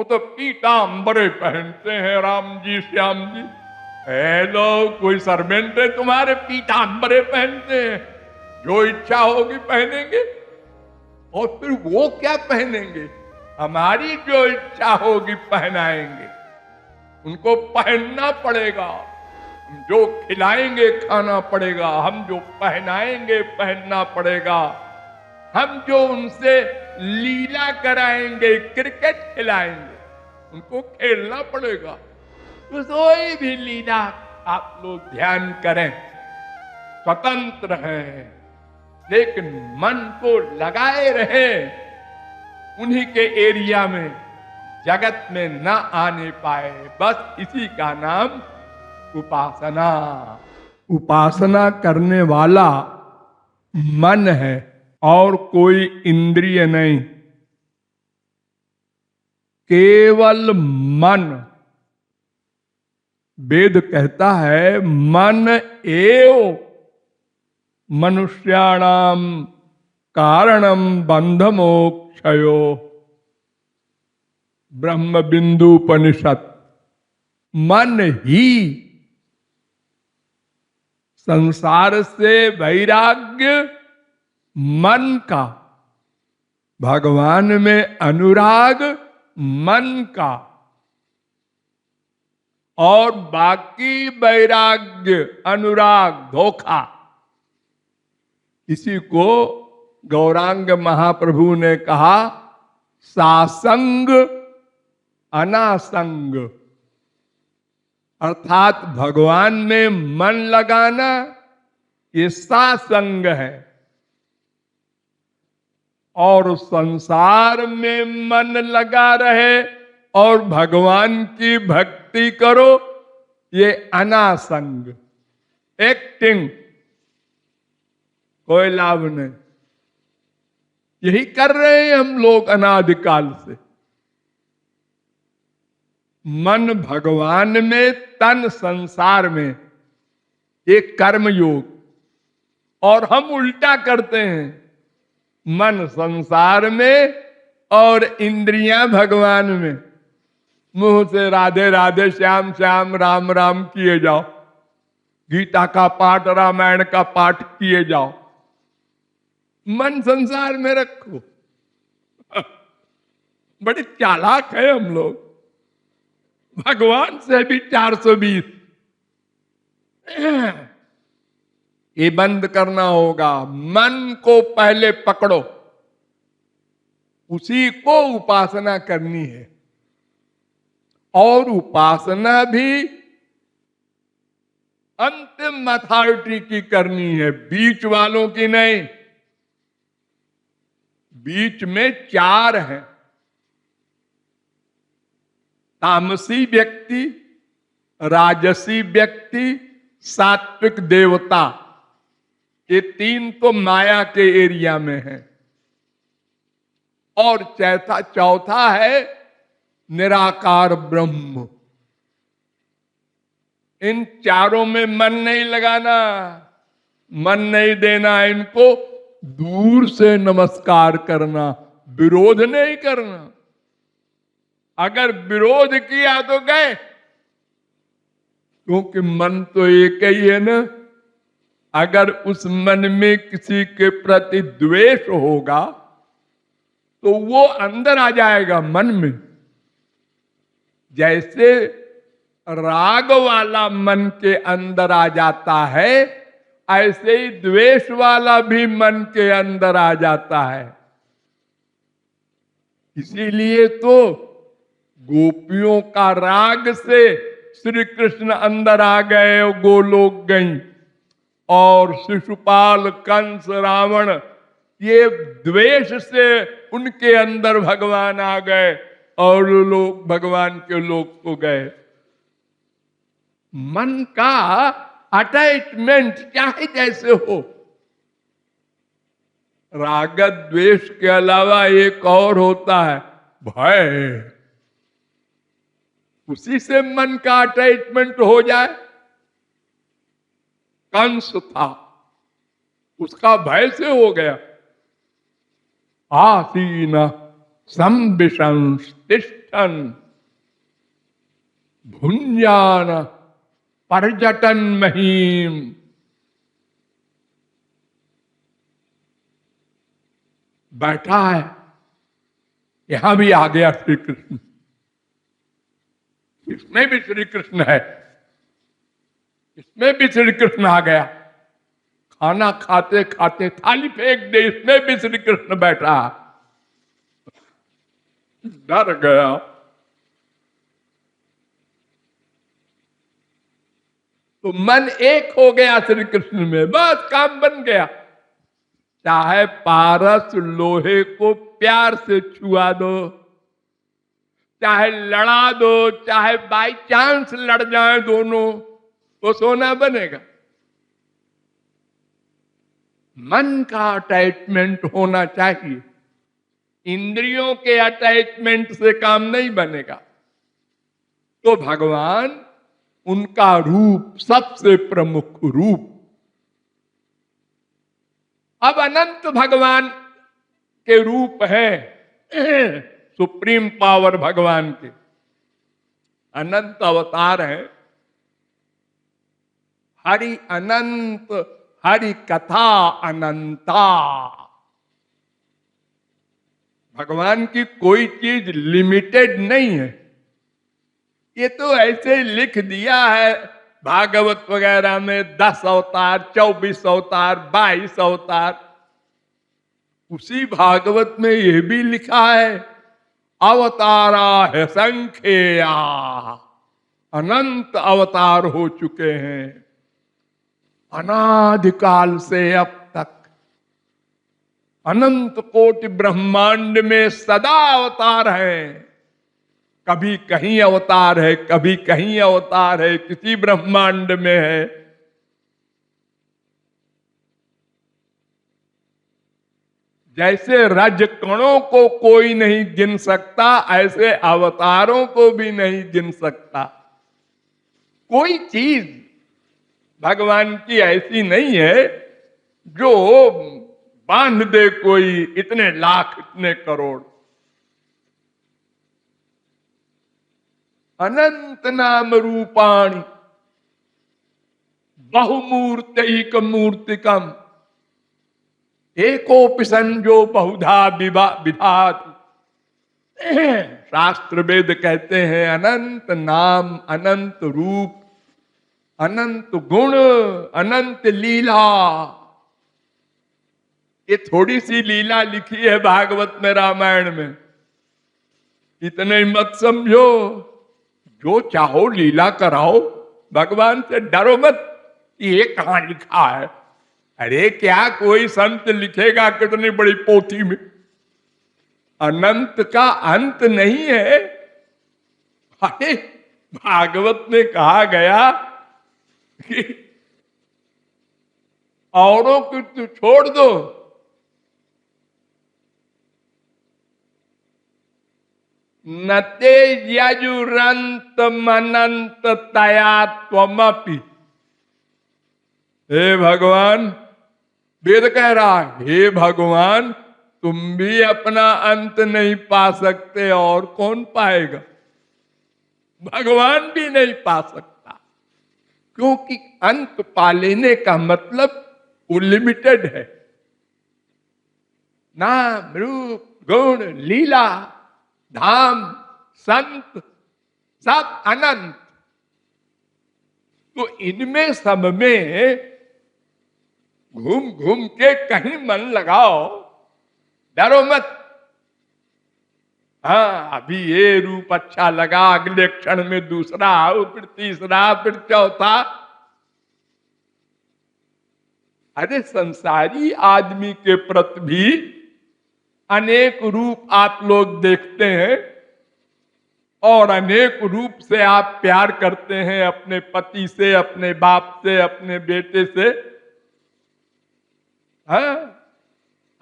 वो तो पीतांबरे पहनते हैं राम जी श्याम जी। हेलो, कोई सर्वेंट है तुम्हारे पीतांबरे पहनते हैं? जो इच्छा होगी पहनेंगे। और फिर वो क्या पहनेंगे? हमारी जो इच्छा होगी पहनाएंगे। उनको पहनना पड़ेगा। हम जो खिलाएंगे खाना पड़ेगा, हम जो पहनाएंगे पहनना पड़ेगा। हम जो उनसे लीला कराएंगे, क्रिकेट खिलाएंगे, उनको खेलना पड़ेगा। तो कोई भी लीला आप लोग ध्यान करें, स्वतंत्र है, लेकिन मन को लगाए रहे उन्हीं के एरिया में, जगत में न आने पाए। बस इसी का नाम उपासना। उपासना करने वाला मन है और कोई इंद्रिय नहीं, केवल मन। वेद कहता है मन एव मनुष्याणाम कारणम बंध मोक्षयो। ब्रह्म बिंदु उपनिषद। मन ही संसार से वैराग्य, मन का भगवान में अनुराग, मन का, और बाकी वैराग्य अनुराग धोखा। इसी को गौरांग महाप्रभु ने कहा सासंग अनासंग, अर्थात भगवान में मन लगाना ये सासंग है, और संसार में मन लगा रहे और भगवान की भक्ति करो, ये अनासंग, एक्टिंग, कोई लाभ नहीं। यही कर रहे हैं हम लोग अनादिकाल से। मन भगवान में, तन संसार में, एक कर्म योग। और हम उल्टा करते हैं, मन संसार में और इंद्रियां भगवान में। मुंह से राधे राधे श्याम श्याम राम राम किए जाओ, गीता का पाठ रामायण का पाठ किए जाओ, मन संसार में रखो। बड़े चालाक है हम लोग, भगवान से भी 420। ये बंद करना होगा। मन को पहले पकड़ो, उसी को उपासना करनी है। और उपासना भी अंतिम अथॉरिटी की करनी है, बीच वालों की नहीं। बीच में 4 हैं, तामसी व्यक्ति, राजसी व्यक्ति, सात्विक देवता। ये 3 तो माया के एरिया में है। और चौथा है निराकार ब्रह्म। इन 4 में मन नहीं लगाना, मन नहीं देना, इनको दूर से नमस्कार करना, विरोध नहीं करना। अगर विरोध किया तो गए, क्योंकि मन तो एक ही है ना। अगर उस मन में किसी के प्रति द्वेष होगा तो वो अंदर आ जाएगा मन में। जैसे राग वाला मन के अंदर आ जाता है, ऐसे ही द्वेष वाला भी मन के अंदर आ जाता है। इसीलिए तो गोपियों का राग से श्री कृष्ण अंदर आ गए, गोलोक गई, और शिशुपाल, कंस, रावण, ये द्वेष से उनके अंदर भगवान आ गए और लोग भगवान के लोक को गए। मन का अटैचमेंट चाहे जैसे हो, राग द्वेष के अलावा एक और होता है भय। उसी से मन का अटैचमेंट हो जाए। कंस था, उसका भय से हो गया। आसीन संविशंस्तिष्ठन् भुंजान पर्यटन महीम। बैठा है, यहां भी आ गया श्री कृष्ण, इसमें भी श्री कृष्ण है, इसमें भी श्री कृष्ण आ गया। खाना खाते खाते थाली फेंक दे, इसमें भी श्री कृष्ण बैठा। डर गया। तो मन एक हो गया श्री कृष्ण में, बस काम बन गया। चाहे पारस लोहे को प्यार से छुआ दो, चाहे लड़ा दो, चाहे बाई चांस लड़ जाए दोनों, वो सोना बनेगा। मन का अटैचमेंट होना चाहिए, इंद्रियों के अटैचमेंट से काम नहीं बनेगा। तो भगवान, उनका रूप सबसे प्रमुख रूप। अब अनंत भगवान के रूप है, सुप्रीम पावर भगवान के अनंत अवतार है। हरि अनंत, हरि कथा अनंता। भगवान की कोई चीज लिमिटेड नहीं है। ये तो ऐसे लिख दिया है भागवत वगैरह में 10 अवतार, 24 अवतार, 22 अवतार। उसी भागवत में यह भी लिखा है अवतारा है संख्या, अनंत अवतार हो चुके हैं अनादिकाल से अब तक। अनंत कोटि ब्रह्मांड में सदा अवतार है। कभी कहीं अवतार है, कभी कहीं अवतार है, किसी ब्रह्मांड में है। जैसे रजकणों को कोई नहीं गिन सकता, ऐसे अवतारों को भी नहीं गिन सकता। कोई चीज भगवान की ऐसी नहीं है जो बांध दे कोई इतने लाख, इतने करोड़। अनंत नाम रूपाणि बहुमूर्तिक मूर्तिकम एकोपि संजो बहुधा विधात। शास्त्र वेद कहते हैं अनंत नाम, अनंत रूप, अनंत गुण, अनंत लीला। ये थोड़ी सी लीला लिखी है भागवत में, रामायण में। इतने मत समझो, जो चाहो लीला कराओ, भगवान से डरो मत। ये कहां लिखा है? अरे क्या कोई संत लिखेगा कितनी बड़ी पोथी में? अनंत का अंत नहीं है। अरे भागवत में कहा गया कि औरों को तो छोड़ दो, नते यजुरंत मनंत तया त्वमपि। हे भगवान, वेद कह रहा है, हे भगवान तुम भी अपना अंत नहीं पा सकते, और कौन पाएगा? भगवान भी नहीं पा सकता, क्योंकि अंत पा लेने का मतलब वो लिमिटेड है। नाम रूप गुण लीला धाम संत सब अनंत। तो इनमें सब में घूम घूम के कहीं मन लगाओ, डरो मत। हाँ, अभी ये रूप अच्छा लगा, अगले क्षण में दूसरा, फिर तीसरा, फिर चौथा। अरे संसारी आदमी के प्रति भी अनेक रूप आप लोग देखते हैं, और अनेक रूप से आप प्यार करते हैं, अपने पति से, अपने बाप से, अपने बेटे से। हाँ,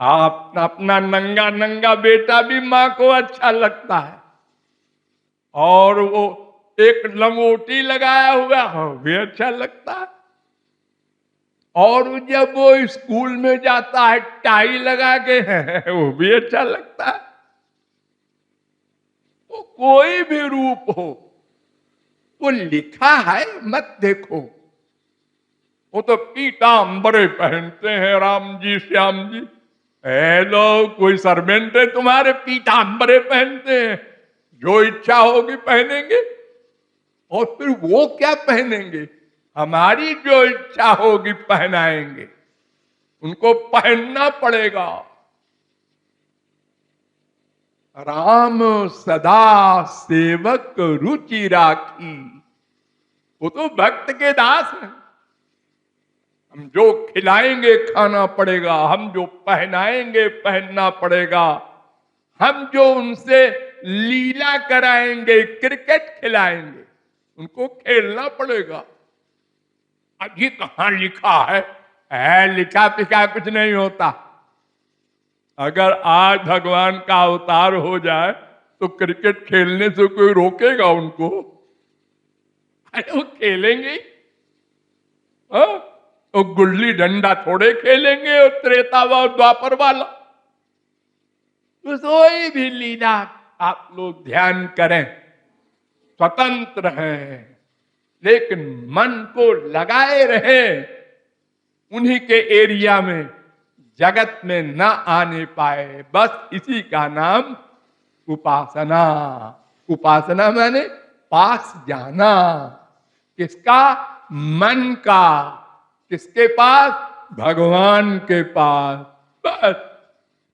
आप अपना नंगा नंगा बेटा भी मां को अच्छा लगता है, और वो एक लंगोटी लगाया हुआ हो भी अच्छा लगता है, और जब वो स्कूल में जाता है टाई लगा के वो भी अच्छा लगता है। वो कोई भी रूप हो, वो लिखा है मत देखो। वो तो पीतांबरे पहनते हैं राम जी श्याम जी। हेलो, कोई सर्वेंट है तुम्हारे पीतांबरे पहनते हैं? जो इच्छा होगी पहनेंगे। और फिर वो क्या पहनेंगे? हमारी जो इच्छा होगी पहनाएंगे। उनको पहनना पड़ेगा। राम सदा सेवक रुचि राखी। वो तो भक्त के दास हैं। हम जो खिलाएंगे खाना पड़ेगा, हम जो पहनाएंगे पहनना पड़ेगा, हम जो उनसे लीला कराएंगे, क्रिकेट खिलाएंगे, उनको खेलना पड़ेगा। अभी कहां लिखा है लिखा पिखा कुछ नहीं होता। अगर आज भगवान का अवतार हो जाए तो क्रिकेट खेलने से कोई रोकेगा उनको? अरे वो खेलेंगे ही। हाँ? तो गुल्ली डंडा थोड़े खेलेंगे और त्रेता व द्वापर वाला। तो कोई भी लीला आप लोग ध्यान करें, स्वतंत्र हैं, लेकिन मन को लगाए रहे उन्हीं के एरिया में, जगत में न आने पाए। बस इसी का नाम उपासना। उपासना माने पास जाना। किसका? मन का। किसके पास? भगवान के पास। बस